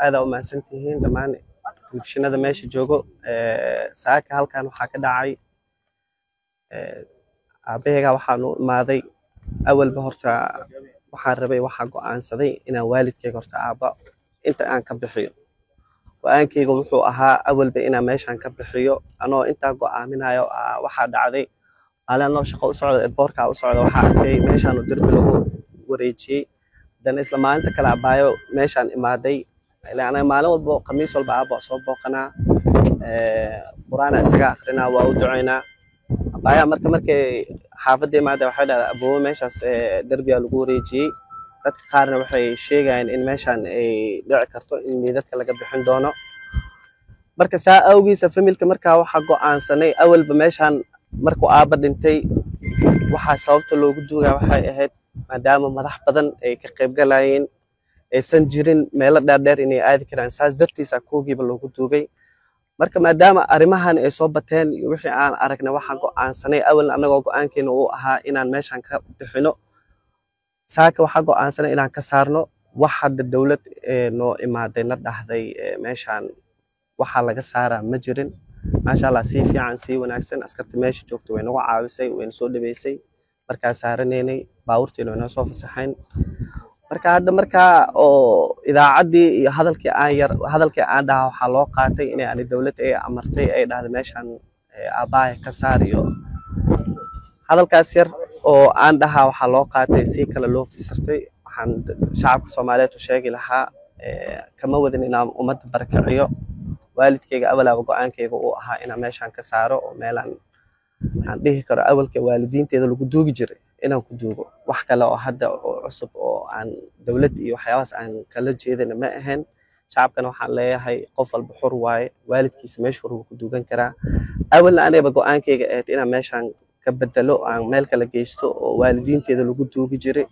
aad u mahadsantihiin dhammaan telefishinada meesha joogo. Saaka halkan waxaa ka dhacay aabahayga waxaan u imaaday awalba horta waxaan rabay waxaan go'aansaday inaan waalidkayga horta aabba inta aan ka bixiyo. Go'aankayga wuxuu ahaa awalba inaan meeshan ka bixiyo anoo intaa go'aaminayo waxaa dhacday anoo shaqo u socdo boorka u socdo waxaa arkay meeshan darbi lagu wareejiyay dan isla maalinta kale abaayo meeshan imaaday ilaa maalin walba khamiis walba aabba soo booqanaa quraana isaga akhrina waa u duceynaa abaayo markay xaafadda imaaday waxay dhahdaa aboowe meeshaas darbiga lagu wareejiyay dadka qaarna waxay sheegayaan in meeshan ay dhici karto in meedadka laga bixin doono marka saa awgiisa familka markaa waxa go'aansanay awalba meeshan markuu aabba dhintay waxa sababta loogu duugaa waxay ahayd maadaama madax badan ay ka qayb galayeen aysan jirin meelo dheer inay aadi karaan saas dartiisa koogiiba loogu duugay marka maadaama arrimahan ay soo bateen iyo wixii aan aragnay waxaan go'aansanay awal anagoo go'aankeena uu ahaa inaan meeshan ka bixino saaka waxa go'aansanay inaan ka saarno wax hadda dawlad noo imaaday na dhahday meeshan waxa laga saaraa ma jirin maasha Allah si fiican si wanaagsan askarta meesha joogto way nagu caawisay way soo dhabeysay markaa saaraneynay baawurteena way soo fasaxeen marka hadda markaa oo idaacadii iyo hadalkii aan dhaha waxa loo qaatay in ay dawlad ay amartay ay dhahday meeshan aabahay ka saar iyo hadalkaas yar oo aan dhaha waxa loo qaatay si kale loo fasirtay waxaan shacabka Soomaaliyeed u sheegi lahaa kama wadin inaan ummadda barakaciyo waalidkayga awalaba go'aankayga uu ahaa inaan meeshan ka saaro oo meelan aan dhihi karo awalka waalidiinteeda lagu duugi jiray inaan ku duugo wax kale oo hadda oo cusub oo aan dawlad iyo waxyaabaas aan kala jeedin ma ahayn shacabkan waxaan leeyahay qof walba xor waaye waalidkiisa meesha uu ku duugan karaa awalna anayba go'aankayga ahayd inaan meeshan ka bedelo aan meel kala geysto oo waalidiinteeda lagu duugi jiray